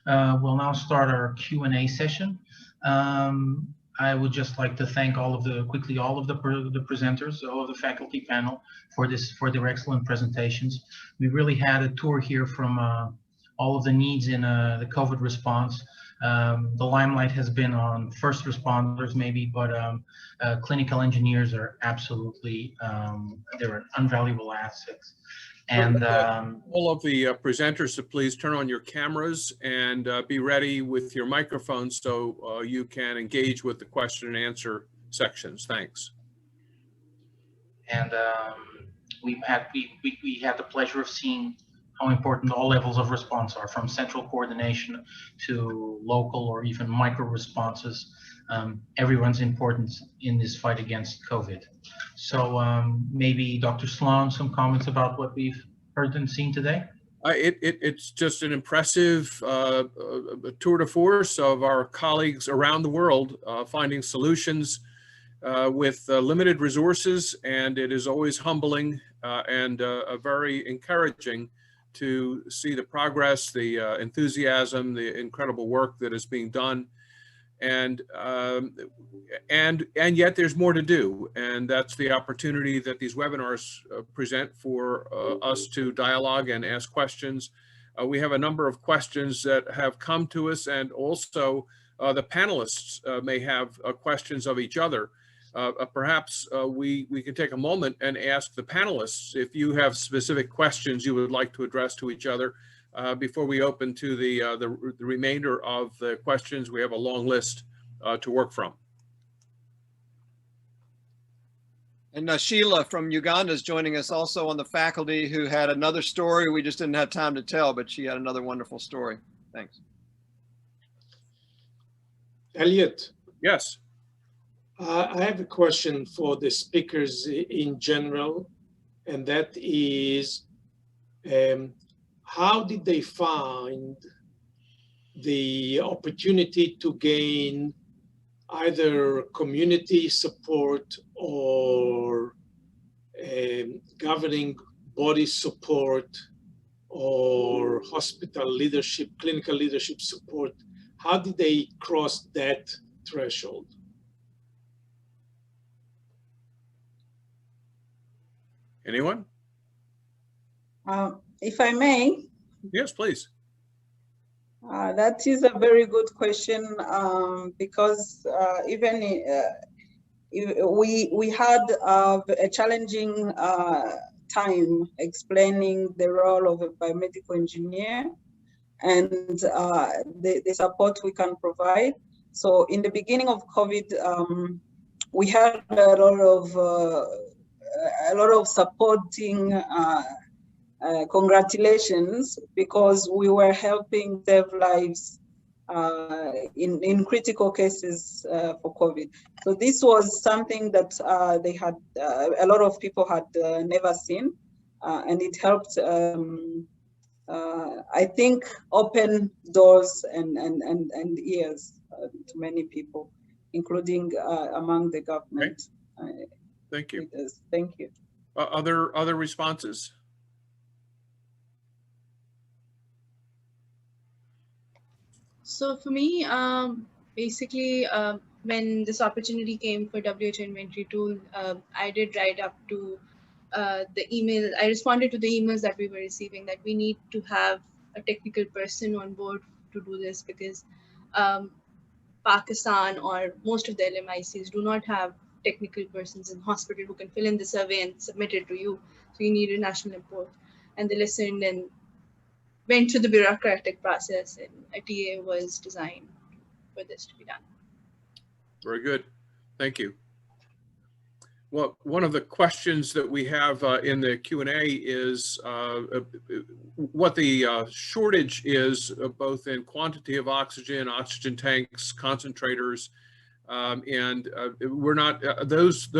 We'll now start our Q&A session. I would just like to thank all of the presenters, all of the faculty panel for their excellent presentations. We really had a tour here from all of the needs in the COVID response. The limelight has been on first responders maybe, but clinical engineers are absolutely, they're an invaluable assets. And all of the presenters to please turn on your cameras and be ready with your microphones so you can engage with the question and answer sections. Thanks. And we had the pleasure of seeing how important all levels of response are, from central coordination to local or even micro responses. Everyone's important in this fight against COVID. So maybe Dr. Sloan, some comments about what we've heard and seen today? It's just an impressive tour de force of our colleagues around the world finding solutions with limited resources, and it is always humbling and very encouraging to see the progress, the enthusiasm, the incredible work that is being done. And yet there's more to do, and that's the opportunity that these webinars present for us to dialogue and ask questions. We have a number of questions that have come to us, and also the panelists may have questions of each other. Perhaps we can take a moment and ask the panelists if you have specific questions you would like to address to each other. Before we open to the remainder of the questions, we have a long list to work from. And Sheillah from Uganda is joining us also on the faculty, who had another story we just didn't have time to tell, but she had another wonderful story. Thanks. Elliot. Yes. I have a question for the speakers in general, and that is, how did they find the opportunity to gain either community support or governing body support or hospital leadership, clinical leadership support? How did they cross that threshold? Anyone? If I may. Yes, please. That is a very good question, because even we had a challenging time explaining the role of a biomedical engineer and the support we can provide. So in the beginning of COVID, we had a lot of supporting congratulations, because we were helping save lives in critical cases for COVID. So this was something that they had, a lot of people had never seen, and it helped, I think, open doors and ears to many people, including among the government. Okay. Thank you. Thank you. Other responses? So for me, basically, when this opportunity came for WHO inventory tool, I did write up to the email. I responded to the emails that we were receiving that we need to have a technical person on board to do this, because Pakistan or most of the LMICs do not have technical persons in hospital who can fill in the survey and submit it to you. So you need a national import. And they listened and went through the bureaucratic process, and a TA was designed for this to be done. Very good. Thank you. Well, one of the questions that we have in the Q&A is what the shortage is, both in quantity of oxygen, oxygen tanks, concentrators, and we're not, those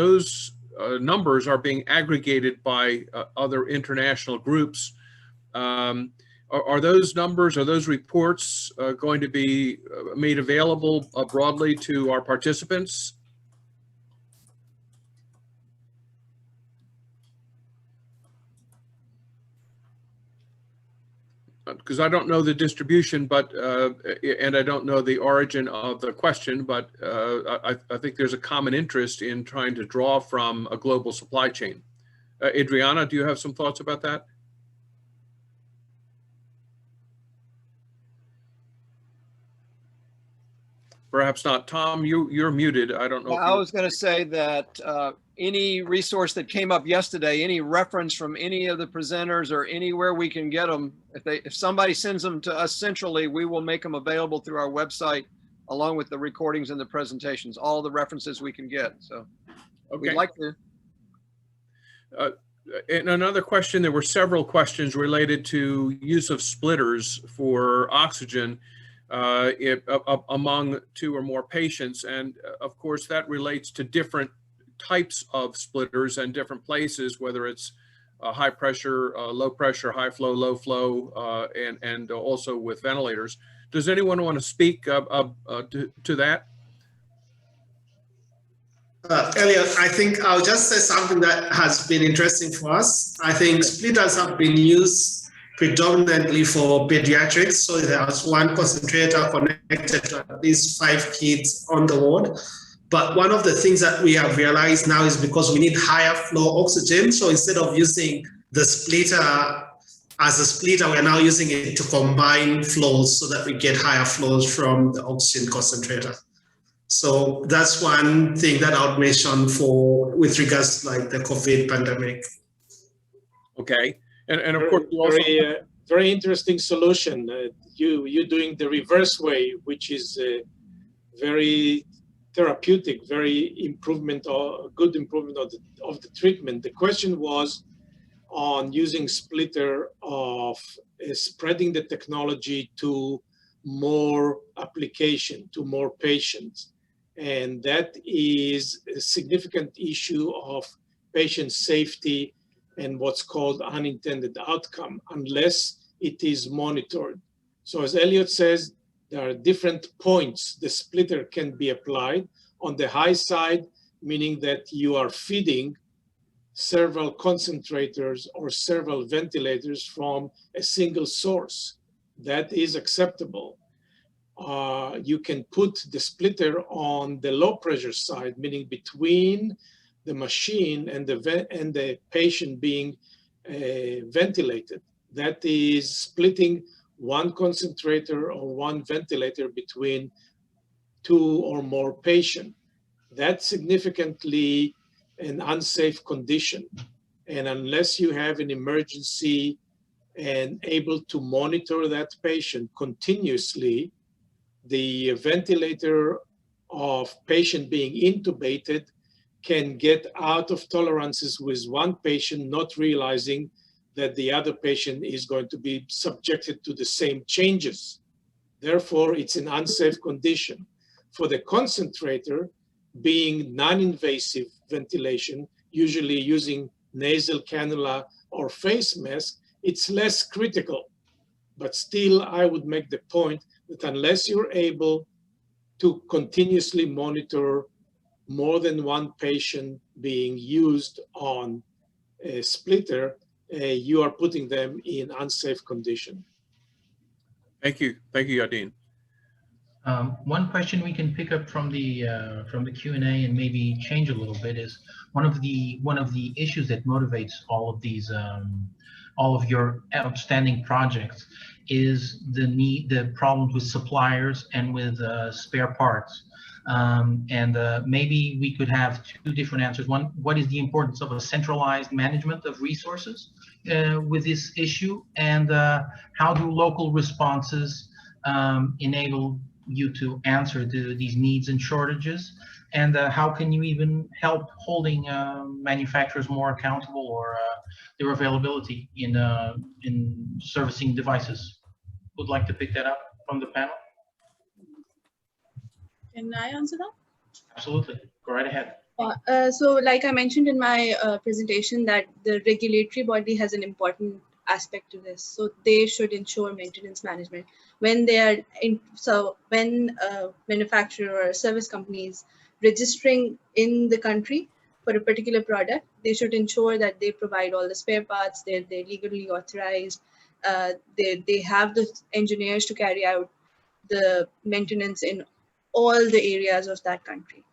numbers are being aggregated by other international groups. Are those numbers, are those reports going to be made available broadly to our participants? because I don't know the distribution, but and I don't know the origin of the question, but I think there's a common interest in trying to draw from a global supply chain. Adriana, do you have some thoughts about that? Perhaps not. Tom, you're muted. I don't know. I was going to say that any resource that came up yesterday, any reference from any of the presenters or anywhere we can get them, if somebody sends them to us centrally, we will make them available through our website, along with the recordings and the presentations, all the references we can get. So we'd like to. And another question, there were several questions related to use of splitters for oxygen among 2 or more patients. And of course, that relates to different types of splitters and different places, whether it's high pressure, low pressure, high flow, low flow, and also with ventilators. Does anyone want to speak to that? Elliot, I think I'll just say something that has been interesting for us. I think splitters have been used predominantly for pediatrics. So there's one concentrator connected to at least 5 kids on the ward. But one of the things that we have realized now is because we need higher flow oxygen. So instead of using the splitter as a splitter, we're now using it to combine flows so that we get higher flows from the oxygen concentrator. So that's one thing that I would mention with regards to like the COVID pandemic. Okay. And of course, you also very interesting solution. You doing the reverse way, which is very therapeutic, very good improvement of the treatment. The question was on using splitter of spreading the technology to more application, to more patients. And that is a significant issue of patient safety and what's called unintended outcome, unless it is monitored. So as Elliot says, there are different points the splitter can be applied. On the high side, meaning that you are feeding several concentrators or several ventilators from a single source. That is acceptable. You can put the splitter on the low pressure side, meaning between the machine and the patient being ventilated. That is splitting one concentrator or one ventilator between 2 or more patients. That's significantly an unsafe condition. And unless you have an emergency and able to monitor that patient continuously, the ventilator of patient being intubated can get out of tolerances with one patient, not realizing that the other patient is going to be subjected to the same changes. Therefore, it's an unsafe condition. For the concentrator, being non-invasive ventilation, usually using nasal cannula or face mask, it's less critical. But still, I would make the point that unless you're able to continuously monitor more than one patient being used on a splitter, you are putting them in unsafe condition. Thank you, Yadin. One question we can pick up from the Q&A and maybe change a little bit is one of the issues that motivates all of these all of your outstanding projects is the problems with suppliers and with spare parts. Maybe we could have 2 different answers. One, what is the importance of a centralized management of resources with this issue, and how do local responses enable you to answer these needs and shortages, and how can you even help holding manufacturers more accountable or their availability in servicing devices? Would like to pick that up from the panel? Can I answer that? Absolutely, go right ahead. So like I mentioned in my presentation, that the regulatory body has an important aspect to this. So they should ensure maintenance management. When they are when manufacturer or service companies registering in the country for a particular product, they should ensure that they provide all the spare parts, they're legally authorized, they have the engineers to carry out the maintenance in all the areas of that country.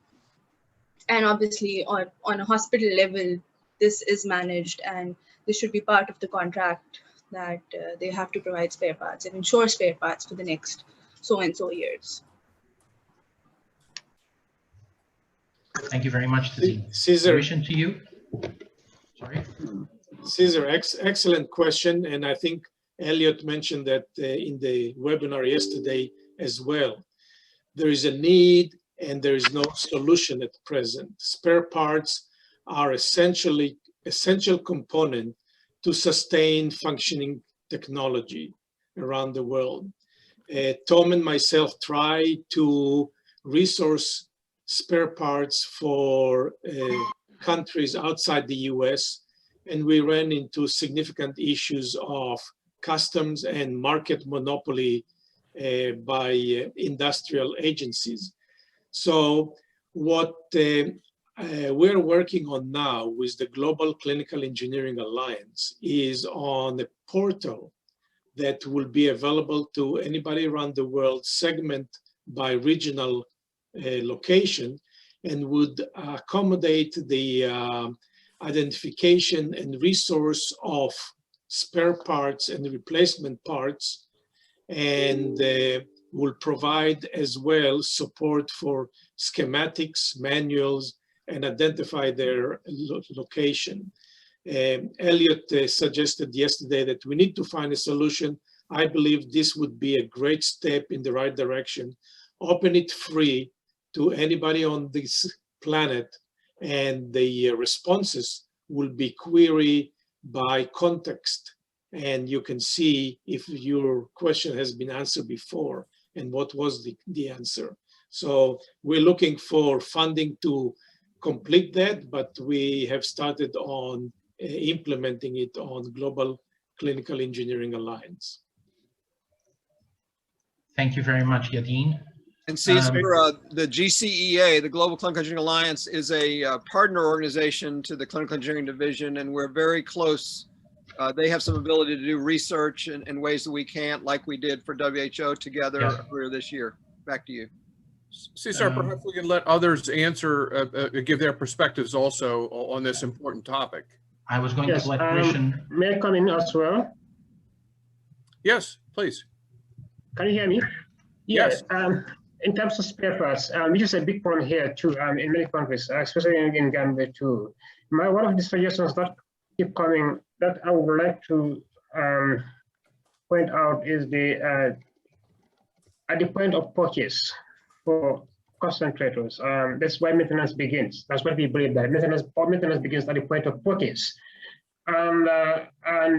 And obviously on a hospital level, this is managed, and this should be part of the contract that they have to provide spare parts and ensure spare parts for the next so and so years. Thank you very much, Tazeen. Cesar, Permission to you. Sorry. Cesar, excellent question. And I think Elliot mentioned that in the webinar yesterday as well. There is a need and there is no solution at present. Spare parts are essential component to sustain functioning technology around the world. Tom and myself try to resource spare parts for countries outside the US, and we ran into significant issues of customs and market monopoly by industrial agencies. So what we're working on now with the Global Clinical Engineering Alliance is on a portal that will be available to anybody around the world, segment by regional location, and would accommodate the identification and resource of spare parts and replacement parts, and will provide as well support for schematics, manuals, and identify their location. Elliot suggested yesterday that we need to find a solution. I believe this would be a great step in the right direction. Open it free to anybody on this planet, and the responses will be queried by context, and you can see if your question has been answered before and what was the answer. So we're looking for funding to complete that, but we have started on implementing it on Global Clinical Engineering Alliance. Thank you very much, Yadin. And Cesar, the GCEA, the Global Clinical Engineering Alliance, is a partner organization to the Clinical Engineering Division, and we're very close. They have some ability to do research in ways that we can't, like we did for WHO together earlier this year. Back to you. Cesar, perhaps we can let others answer, give their perspectives also on this important topic. I was going to let permission. May I come in as well? Yes, please. Can you hear me? Yes. In terms of spare parts, which is a big problem here too, in many countries, especially in Gambia too. One of the suggestions that keep coming that I would like to point out is the at the point of purchase for concentrators. That's where maintenance begins. That's what we believe, that maintenance begins at the point of purchase. And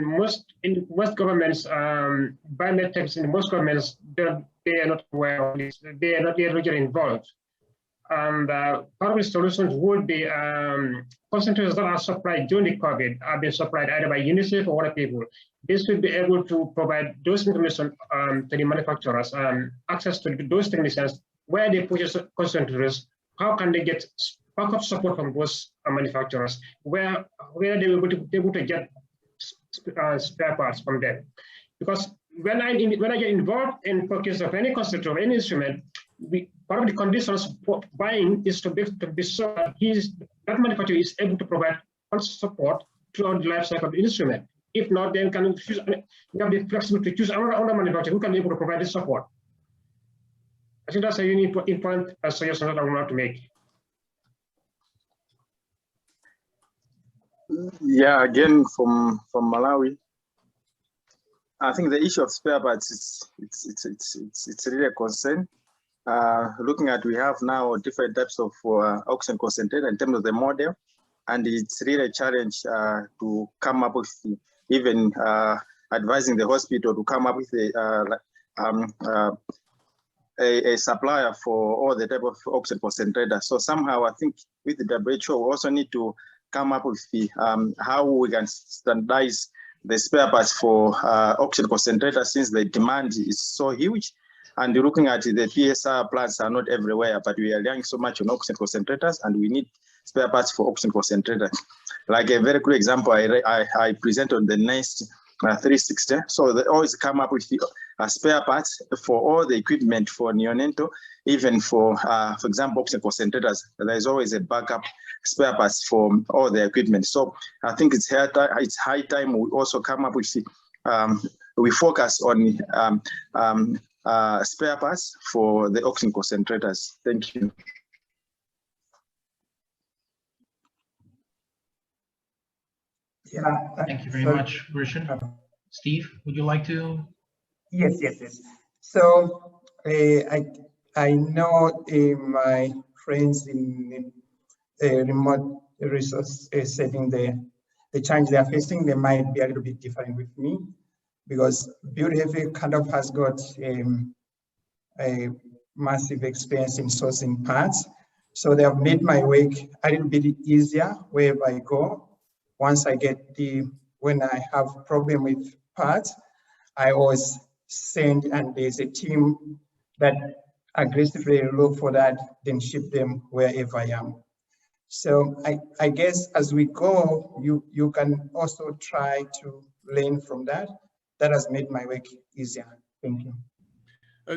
most governments, biometrics in most governments, they are not aware of this. They are not yet really involved. And part of the solutions would be concentrators that are supplied during the COVID are being supplied either by UNICEF or other people. This will be able to provide those information to the manufacturers, access to those technicians, where they purchase concentrators, how can they get backup support from those manufacturers, where they will be able to get spare parts from them. Because when I get involved in purchase of any concentrator or any instrument, part of the conditions for buying is to be sure that that manufacturer is able to provide support throughout the life cycle of the instrument. If not, then we have the flexibility to choose another manufacturer who can be able to provide this support. I think that's a unique important suggestion that I would like to make. Yeah, again from Malawi. I think the issue of spare parts it's really a concern. Looking at, we have now different types of oxygen concentrator in terms of the model, and it's really a challenge to come up with even advising the hospital to come up with a supplier for all the type of oxygen concentrator. So somehow I think with the WHO we also need to come up with how we can standardize the spare parts for oxygen concentrator, since the demand is so huge. And looking at the PSR plants are not everywhere, but we are relying so much on oxygen concentrators, and we need spare parts for oxygen concentrators. Like a very good example, I present on the next 360. So they always come up with the spare parts for all the equipment for neonatal, even for example, oxygen concentrators. There is always a backup spare parts for all the equipment. So I think it's high time we also come up with we focus on spare parts for the oxygen concentrators. Thank you. Yeah. Thank you very much, Richard. Steve, would you like to? Yes. So I know my friends in remote resource setting, the challenge they are facing, they might be a little bit different with me, because Build Heavy kind of has got a massive experience in sourcing parts. So they have made my work a little bit easier wherever I go. Once I get when I have problem with parts, I always send, and there's a team that aggressively look for that, then ship them wherever I am. So I guess as we go, you can also try to learn from that. That has made my work easier. Thank you.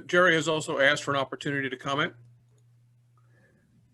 Jerry has also asked for an opportunity to comment.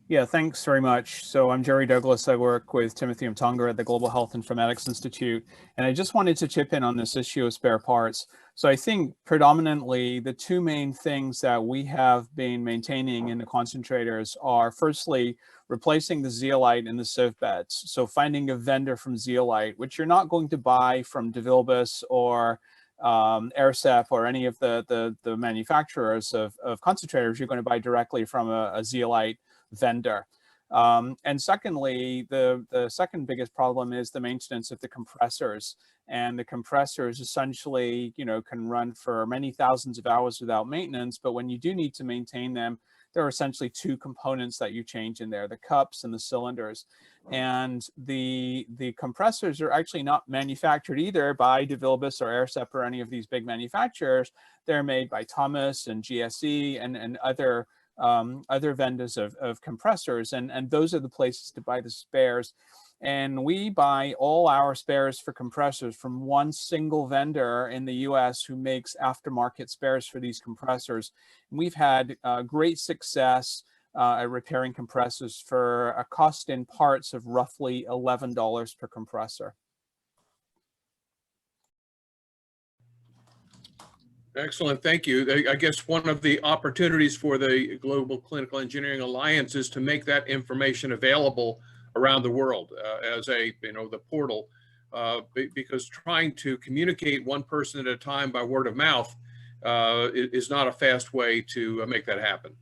Yeah, thanks very much. So I'm Jerry Douglas. I work with Timothy Mtonga at the Global Health Informatics Institute. And I just wanted to chip in on this issue of spare parts. So I think predominantly the two main things that we have been maintaining in the concentrators are, firstly, replacing the zeolite and the sieve beds. So finding a vendor from zeolite, which you're not going to buy from DeVilbiss or AirSep or any of the manufacturers of concentrators. You're going to buy directly from a zeolite vendor. And secondly, the second biggest problem is the maintenance of the compressors. And the compressors essentially, can run for many thousands of hours without maintenance. But when you do need to maintain them, there are essentially two components that you change in there, the cups and the cylinders. And the compressors are actually not manufactured either by DeVilbiss or AirSep or any of these big manufacturers. They're made by Thomas and GSE and other vendors of compressors, and those are the places to buy the spares. And we buy all our spares for compressors from one single vendor in the US who makes aftermarket spares for these compressors. And we've had great success at repairing compressors for a cost in parts of roughly $11 per compressor. Excellent, thank you. I guess one of the opportunities for the Global Clinical Engineering Alliance is to make that information available around the world as the portal, because trying to communicate one person at a time by word of mouth is not a fast way to make that happen.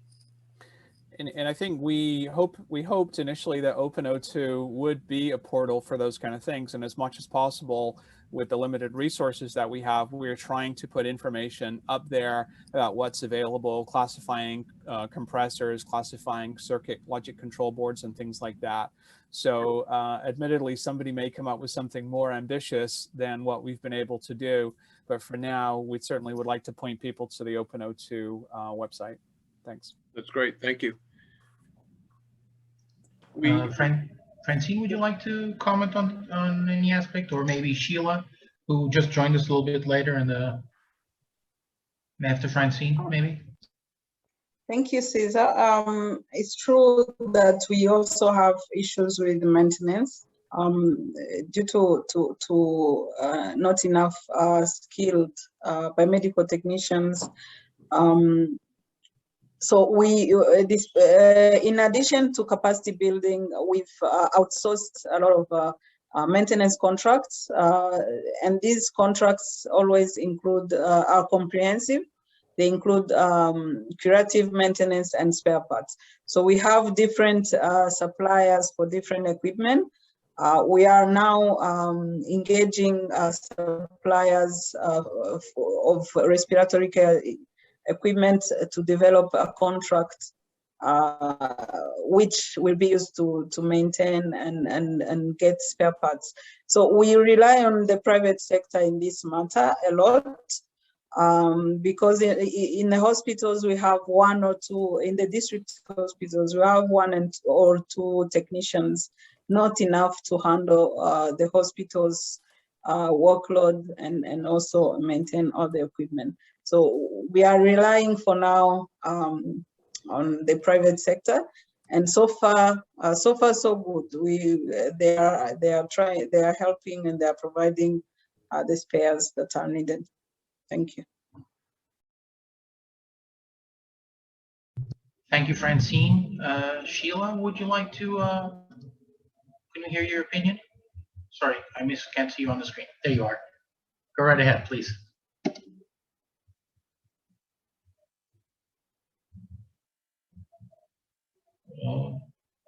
And I think we hoped initially that Open02 would be a portal for those kind of things, and as much as possible, with the limited resources that we have, we're trying to put information up there about what's available, classifying compressors, classifying circuit logic control boards and things like that. So admittedly, somebody may come up with something more ambitious than what we've been able to do. But for now, we certainly would like to point people to the Open02 website. Thanks. That's great. Thank you. Francine, would you like to comment on any aspect, or maybe Sheillah, who just joined us a little bit later after Francine, maybe? Thank you, Cesar. It's true that we also have issues with maintenance due to not enough skilled biomedical technicians. So we, in addition to capacity building, we've outsourced a lot of maintenance contracts, and these contracts always include, are comprehensive. They include curative maintenance and spare parts. So we have different suppliers for different equipment. We are now engaging suppliers of respiratory care equipment to develop a contract which will be used to maintain and get spare parts. So we rely on the private sector in this matter a lot, because in the hospitals we have one or two, in the district hospitals we have one or two technicians, not enough to handle the hospital's workload and also maintain all the equipment. So we are relying for now on the private sector, and so far so good. They are helping, and they are providing the spares that are needed. Thank you. Thank you, Francine. Sheillah, would you like to, couldn't hear your opinion? Sorry, can't see you on the screen. There you are. Go right ahead, please.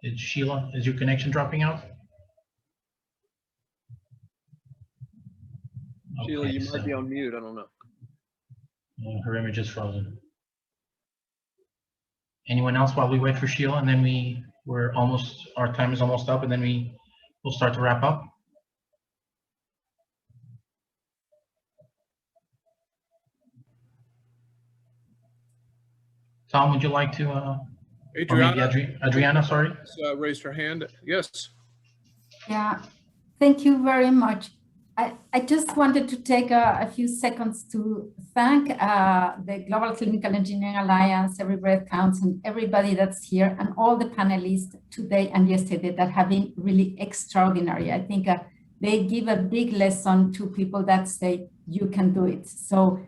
Sheillah, is your connection dropping out? Sheillah, Okay, you might be on mute. I don't know. Her image is frozen. Anyone else while we wait for Sheillah, and then our time is almost up, and then we'll start to wrap up. Tom, would you like to? Adriana, sorry. Raised her hand. Yes. Yeah, thank you very much. I just wanted to take a few seconds to thank the Global Clinical Engineering Alliance, Every Breath Counts, and everybody that's here, and all the panelists today and yesterday that have been really extraordinary. I think they give a big lesson to people that say, you can do it. So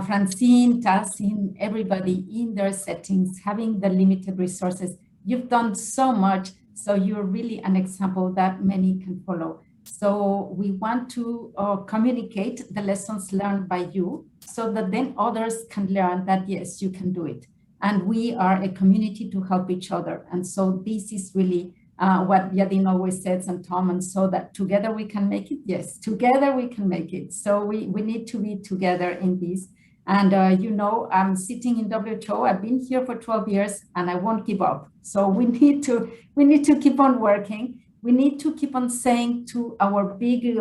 Francine, Tassin, everybody in their settings, having the limited resources, you've done so much. So you're really an example that many can follow. So we want to communicate the lessons learned by you so that then others can learn that, yes, you can do it. And we are a community to help each other. And so this is really what Yadin always says, and Tom, and so that together we can make it. Yes, together we can make it. So we need to be together in this. And you know, I'm sitting in WHO. I've been here for 12 years and I won't give up. So we need to keep on working. We need to keep on saying to our big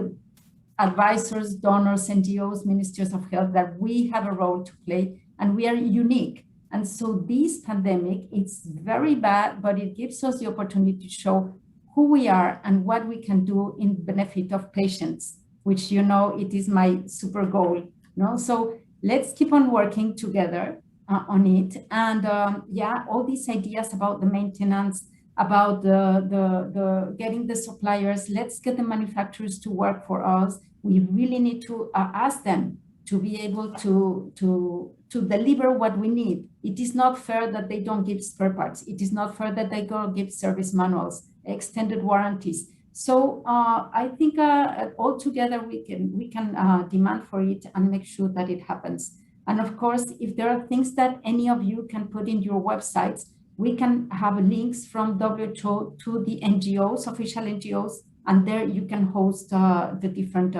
advisors, donors, NGOs, ministries of health, that we have a role to play and we are unique. And so this pandemic, it's very bad, but it gives us the opportunity to show who we are and what we can do in benefit of patients, which, you know, it is my super goal. No? So let's keep on working together on it. And yeah, all these ideas about the maintenance, about the getting the suppliers, let's get the manufacturers to work for us. We really need to ask them to be able to deliver what we need. It is not fair that they don't give spare parts. It is not fair that they don't give service manuals, extended warranties. So I think all together we can demand for it and make sure that it happens. And of course, if there are things that any of you can put in your websites, we can have links from WHO to the NGOs, official NGOs, and there you can host the different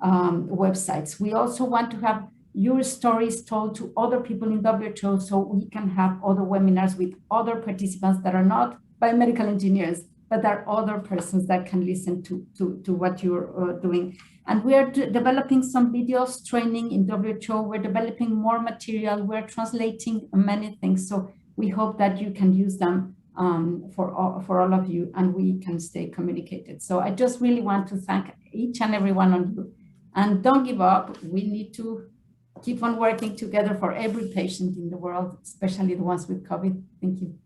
websites. We also want to have your stories told to other people in WHO, so we can have other webinars with other participants that are not biomedical engineers, but there are other persons that can listen to what you're doing. And we are developing some videos, training in WHO. We're developing more material. We're translating many things. So we hope that you can use them for all of you, and we can stay communicated. So I just really want to thank each and every one of you. And don't give up. We need to keep on working together for every patient in the world, especially the ones with COVID. Thank you.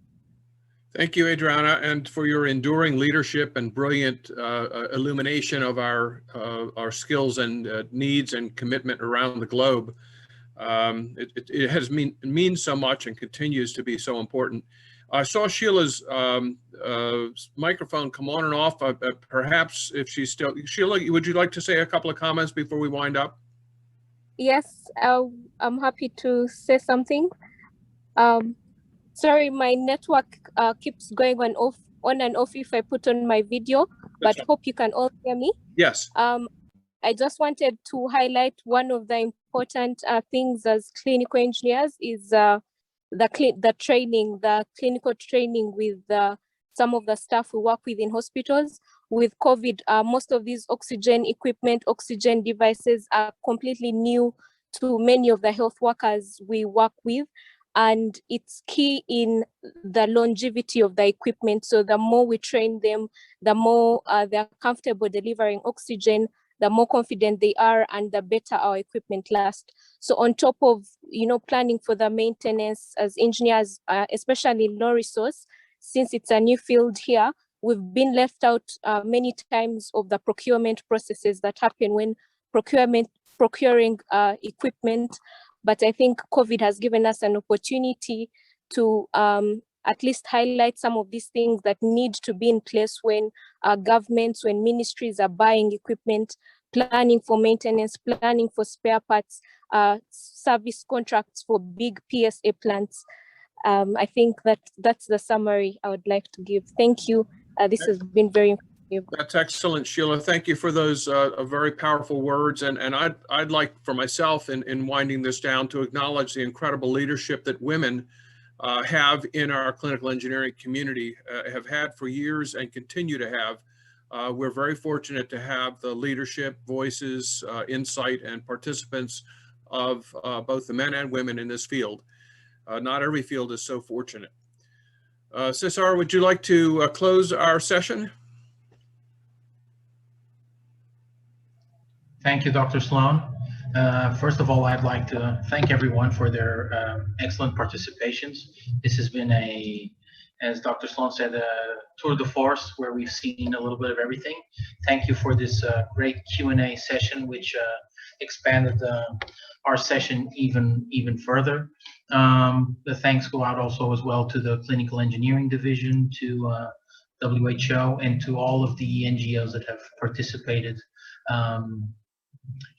Thank you, Adriana, and for your enduring leadership and brilliant illumination of our skills and needs and commitment around the globe. It means so much and continues to be so important. I saw Sheillah's microphone come on and off. Perhaps if she's still, Sheillah, would you like to say a couple of comments before we wind up? Yes, I'm happy to say something. Sorry, my network keeps going on and off if I put on my video, but hope you can all hear me. Yes. I just wanted to highlight one of the important things as clinical engineers is the clinical training with some of the staff we work with in hospitals. With COVID, most of these oxygen equipment, oxygen devices are completely new to many of the health workers we work with. And it's key in the longevity of the equipment. So the more we train them, the more they're comfortable delivering oxygen, the more confident they are, and the better our equipment lasts. So on top of, planning for the maintenance as engineers, especially low resource, since it's a new field here, we've been left out many times of the procurement processes that happen when procuring equipment. But I think COVID has given us an opportunity to at least highlight some of these things that need to be in place when governments, when ministries are buying equipment, planning for maintenance, planning for spare parts, service contracts for big PSA plants. I think that's the summary I would like to give. Thank you. This has been very informative. That's excellent, Sheillah. Thank you for those very powerful words. And I'd like for myself in winding this down to acknowledge the incredible leadership that women have in our clinical engineering community, have had for years and continue to have. We're very fortunate to have the leadership, voices, insight, and participants of both the men and women in this field. Not every field is so fortunate. Cesar, would you like to close our session? Thank you, Dr. Sloan. First of all, I'd like to thank everyone for their excellent participations. This has been as Dr. Sloan said, a tour de force where we've seen a little bit of everything. Thank you for this great Q&A session, which expanded our session even further. The thanks go out also as well to the Clinical Engineering Division, to WHO, and to all of the NGOs that have participated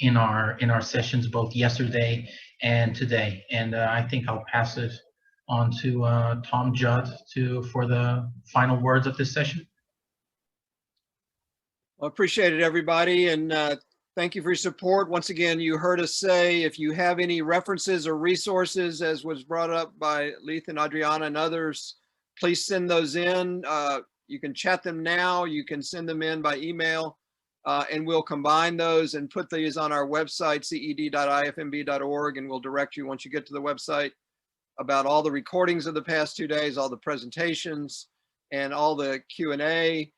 in our sessions both yesterday and today. And I think I'll pass it on to Tom Judd for the final words of this session. Well, appreciate it, everybody, and thank you for your support. Once again, you heard us say, if you have any references or resources, as was brought up by Leith and Adriana and others, please send those in. You can chat them now, you can send them in by email. And we'll combine those and put these on our website, ced.ifmb.org, and we'll direct you once you get to the website about all the recordings of the past 2 days, all the presentations, and all the Q&A,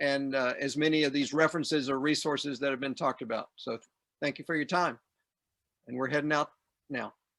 and as many of these references or resources that have been talked about. So thank you for your time. And we're heading out now.